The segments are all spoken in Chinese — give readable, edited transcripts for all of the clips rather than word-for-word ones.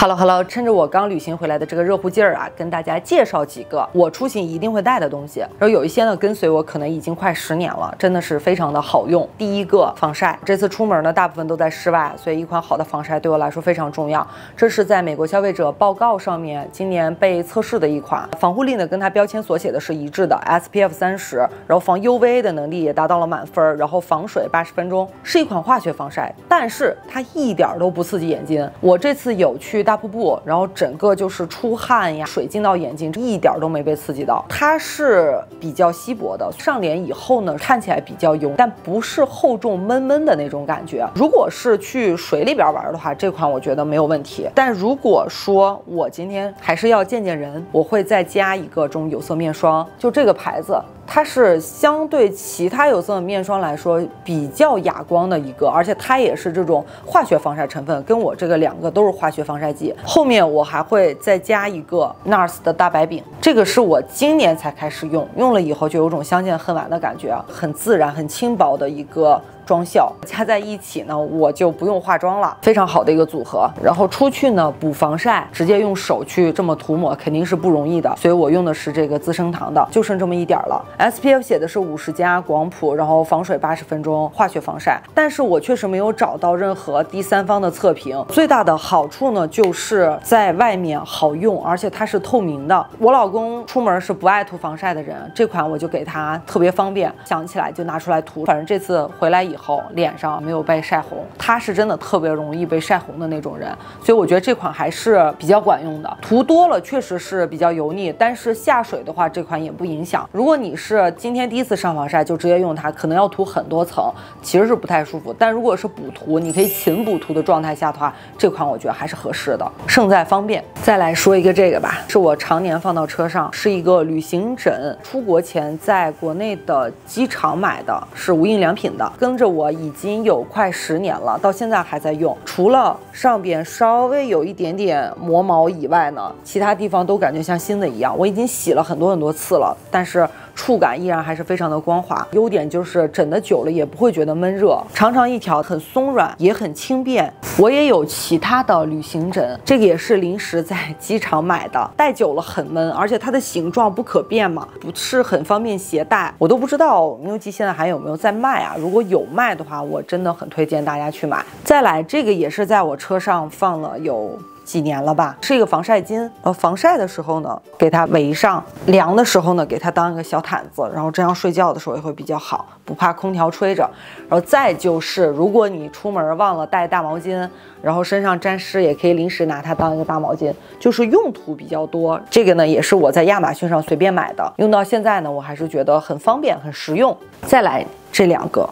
Hello， 趁着我刚旅行回来的这个热乎劲儿啊，跟大家介绍几个我出行一定会带的东西。然后有一些呢跟随我可能已经快10年了，真的是非常的好用。第一个防晒，这次出门呢大部分都在室外，所以一款好的防晒对我来说非常重要。这是在美国消费者报告上面今年被测试的一款，防护力呢跟它标签所写的是一致的 SPF 30，然后防 UVA 的能力也达到了满分，然后防水80分钟，是一款化学防晒，但是它一点都不刺激眼睛。我这次有去大瀑布，然后整个就是出汗呀，水进到眼睛，一点都没被刺激到。它是比较稀薄的，上脸以后呢，看起来比较油，但不是厚重闷闷的那种感觉。如果是去水里边玩的话，这款我觉得没有问题。但如果说我今天还是要见人，我会再加一个这种有色面霜，就这个牌子。它是相对其他有色面霜来说比较哑光的一个，而且它也是这种化学防晒成分，跟我这个2个都是化学防晒剂。后面我还会再加一个 NARS 的大白饼，这个是我今年才开始用，用了以后就有种相见恨晚的感觉，很自然、很轻薄的一个妆效，加在一起呢，我就不用化妆了，非常好的一个组合。然后出去呢补防晒，直接用手去这么涂抹肯定是不容易的，所以我用的是这个资生堂的，就剩这么一点了。SPF 写的是50+广谱，然后防水80分钟，化学防晒，但是我确实没有找到任何第三方的测评。最大的好处呢，就是在外面好用，而且它是透明的。我老公出门是不爱涂防晒的人，这款我就给他特别方便，想起来就拿出来涂。反正这次回来以后脸上没有被晒红，他是真的特别容易被晒红的那种人，所以我觉得这款还是比较管用的。涂多了确实是比较油腻，但是下水的话这款也不影响。如果你是今天第一次上防晒就直接用它，可能要涂很多层，其实是不太舒服。但如果是补涂，你可以勤补涂的状态下的话，这款我觉得还是合适的，胜在方便。再来说一个这个吧，是我常年放到车上，是一个旅行枕，出国前在国内的机场买的，是无印良品的，跟着我已经有快10年了，到现在还在用。除了上边稍微有一点点磨毛以外呢，其他地方都感觉像新的一样。我已经洗了很多次了，但是触感依然还是非常的光滑。优点就是枕得久了也不会觉得闷热，长长一条，很松软，也很轻便。我也有其他的旅行枕，这个也是临时在机场买的，戴久了很闷，而且它的形状不可变嘛，不是很方便携带。我都不知道MUJI现在还有没有在卖啊？如果有卖的话，我真的很推荐大家去买。再来，这个也是在我车上放了有几年了吧，是一个防晒巾。防晒的时候呢，给它围上；凉的时候呢，给它当一个小毯子，然后这样睡觉的时候也会比较好，不怕空调吹着。然后再就是，如果你出门忘了带大毛巾，然后身上沾湿，也可以临时拿它当一个大毛巾，就是用途比较多。这个呢，也是我在亚马逊上随便买的，用到现在呢，我还是觉得很方便、很实用。再来这2个。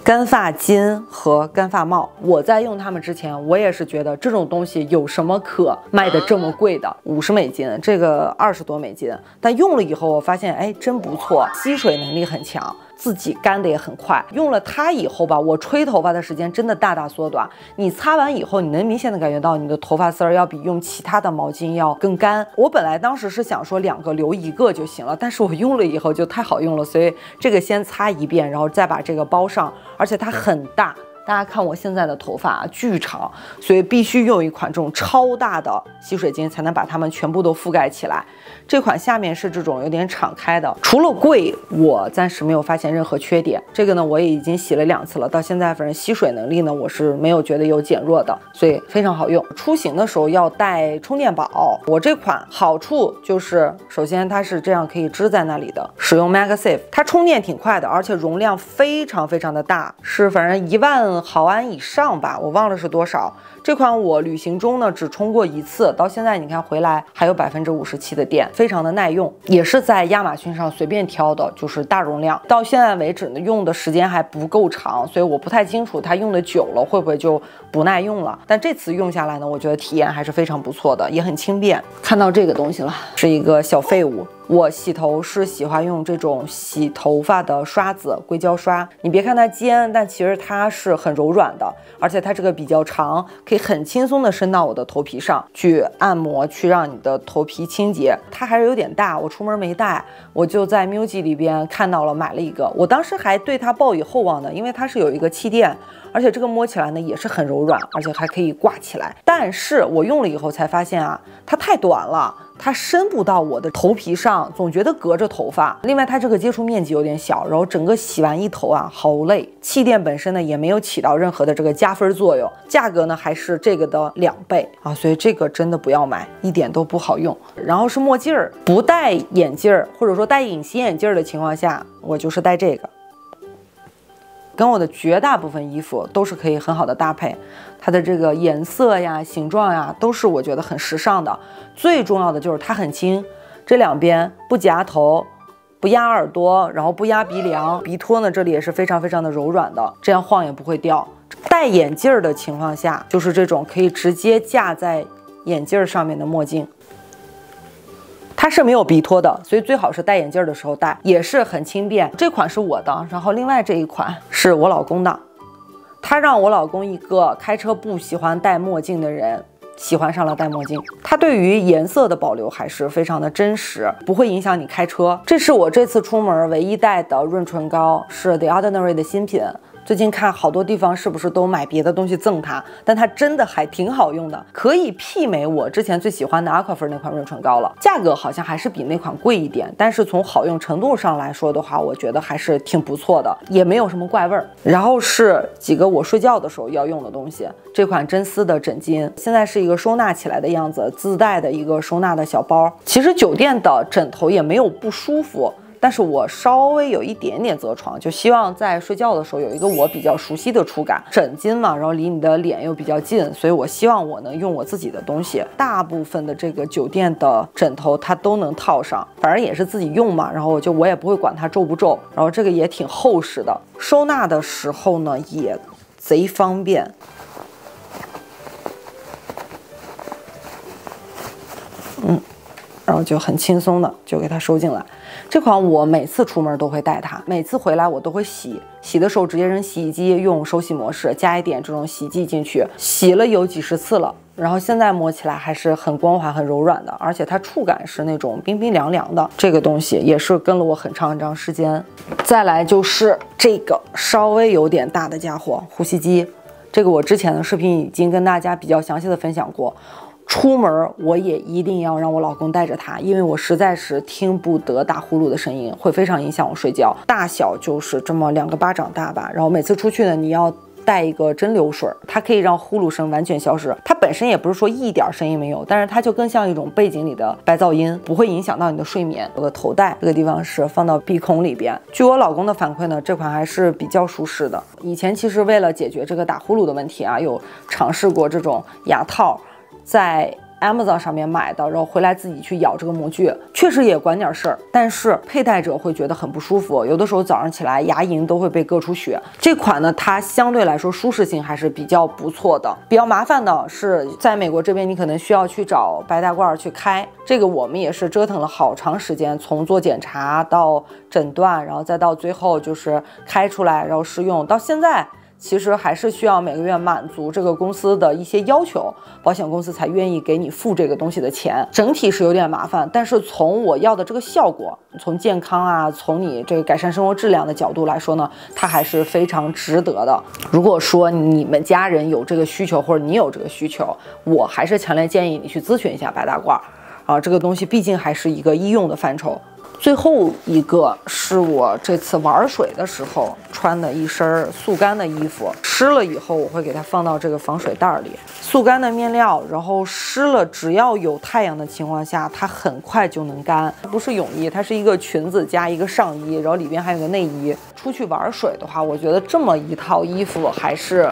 干发巾和干发帽，我在用它们之前，我也是觉得这种东西有什么可卖的这么贵的，50美金，这个20多美金。但用了以后，我发现，哎，真不错，吸水能力很强，自己干的也很快。用了它以后吧，我吹头发的时间真的大大缩短。你擦完以后，你能明显的感觉到你的头发丝儿要比用其他的毛巾要更干。我本来当时是想说2个留1个就行了，但是我用了以后就太好用了，所以这个先擦一遍，然后再把这个包上，而且它很大。大家看我现在的头发啊，巨长，所以必须用一款这种超大的吸水巾才能把它们全部都覆盖起来。这款下面是这种有点敞开的，除了贵，我暂时没有发现任何缺点。这个呢，我也已经洗了2次了，到现在反正吸水能力呢，我是没有觉得有减弱的，所以非常好用。出行的时候要带充电宝，我这款好处就是，首先它是这样可以支在那里的，使用 MagSafe， 它充电挺快的，而且容量非常的大，是反正1万毫安以上吧，我忘了是多少。这款我旅行中呢只充过1次，到现在你看回来还有57%的电，非常的耐用。也是在亚马逊上随便挑的，就是大容量。到现在为止呢，用的时间还不够长，所以我不太清楚它用的久了会不会就不耐用了。但这次用下来呢，我觉得体验还是非常不错的，也很轻便。看到这个东西了，是一个小废物。我洗头是喜欢用这种洗头发的刷子，硅胶刷。你别看它尖，但其实它是很柔软的，而且它这个比较长，可以很轻松的伸到我的头皮上去按摩，去让你的头皮清洁。它还是有点大，我出门没带，我就在 MUJI 里边看到了，买了一个。我当时还对它抱以厚望的，因为它是有一个气垫，而且这个摸起来呢也是很柔软，而且还可以挂起来。但是我用了以后才发现啊，它太短了，它伸不到我的头皮上，总觉得隔着头发。另外它这个接触面积有点小，然后整个洗完一头啊好累。气垫本身呢也没有起到任何的这个加分作用，价格呢还是这个的2倍啊，所以这个真的不要买，一点都不好用。然后是墨镜儿，不戴眼镜儿或者说戴隐形眼镜的情况下，我就是戴这个。跟我的绝大部分衣服都是可以很好的搭配，它的这个颜色呀、形状呀，都是我觉得很时尚的。最重要的就是它很轻，这两边不夹头，不压耳朵，然后不压鼻梁，鼻托呢这里也是非常非常的柔软的，这样晃也不会掉。戴眼镜的情况下，就是这种可以直接架在眼镜上面的墨镜。它是没有鼻托的，所以最好是戴眼镜的时候戴，也是很轻便。这款是我的，然后另外这一款是我老公的。他让我老公一个开车不喜欢戴墨镜的人喜欢上了戴墨镜。它对于颜色的保留还是非常的真实，不会影响你开车。这是我这次出门唯一带的润唇膏，是 The Ordinary 的新品。最近看好多地方是不是都买别的东西赠它，但它真的还挺好用的，可以媲美我之前最喜欢的 Aquaphor 那款润唇膏了。价格好像还是比那款贵一点，但是从好用程度上来说的话，我觉得还是挺不错的，也没有什么怪味儿。然后是几个我睡觉的时候要用的东西，这款真丝的枕巾，现在是一个收纳起来的样子，自带的一个收纳的小包。其实酒店的枕头也没有不舒服，但是我稍微有一点点痤疮，就希望在睡觉的时候有一个我比较熟悉的触感。枕巾嘛，然后离你的脸又比较近，所以我希望我能用我自己的东西。大部分的这个酒店的枕头它都能套上，反正也是自己用嘛，然后我也不会管它皱不皱。然后这个也挺厚实的，收纳的时候呢也贼方便。然后就很轻松的就给它收进来。这款我每次出门都会带它，每次回来我都会洗，洗的时候直接扔洗衣机，用手洗模式加一点这种洗剂进去，洗了有几十次了。然后现在摸起来还是很光滑、很柔软的，而且它触感是那种冰冰凉凉的。这个东西也是跟了我很长很长时间。再来就是这个稍微有点大的家伙，呼吸机。这个我之前的视频已经跟大家比较详细的分享过。出门我也一定要让我老公带着它，因为我实在是听不得打呼噜的声音，会非常影响我睡觉。大小就是这么2个巴掌大吧，然后每次出去呢，你要带一个蒸馏水，它可以让呼噜声完全消失。它本身也不是说一点声音没有，但是它就更像一种背景里的白噪音，不会影响到你的睡眠。有个头带，这个地方是放到鼻孔里边。据我老公的反馈呢，这款还是比较舒适的。以前其实为了解决这个打呼噜的问题啊，有尝试过这种牙套。在 Amazon 上面买的，然后回来自己去咬这个模具，确实也管点事儿，但是佩戴者会觉得很不舒服，有的时候早上起来牙龈都会被硌出血。这款呢，它相对来说舒适性还是比较不错的。比较麻烦的是，在美国这边你可能需要去找白大褂去开，这个我们也是折腾了好长时间，从做检查到诊断，然后再到最后就是开出来，然后试用，到现在。其实还是需要每个月满足这个公司的一些要求，保险公司才愿意给你付这个东西的钱。整体是有点麻烦，但是从我要的这个效果，从健康啊，从你这个改善生活质量的角度来说呢，它还是非常值得的。如果说你们家人有这个需求，或者你有这个需求，我还是强烈建议你去咨询一下白大褂啊，这个东西毕竟还是一个医用的范畴。最后一个是我这次玩水的时候穿的一身速干的衣服，湿了以后我会给它放到这个防水袋里。速干的面料，然后湿了，只要有太阳的情况下，它很快就能干。不是泳衣，它是一个裙子加一个上衣，然后里边还有个内衣。出去玩水的话，我觉得这么一套衣服还是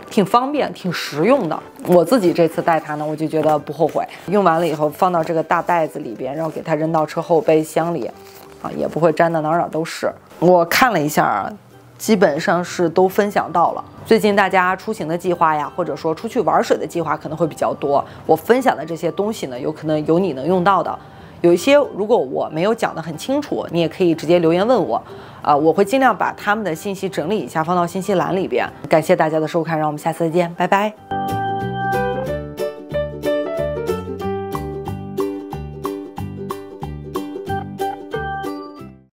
挺方便、挺实用的。我自己这次带它呢，我就觉得不后悔。用完了以后放到这个大袋子里边，然后给它扔到车后备箱里，啊，也不会粘的哪哪都是。我看了一下啊，基本上是都分享到了。最近大家出行的计划呀，或者说出去玩水的计划可能会比较多。我分享的这些东西呢，有可能有你能用到的。有一些如果我没有讲得很清楚，你也可以直接留言问我，我会尽量把他们的信息整理一下，放到信息栏里边。感谢大家的收看，让我们下次再见，拜拜。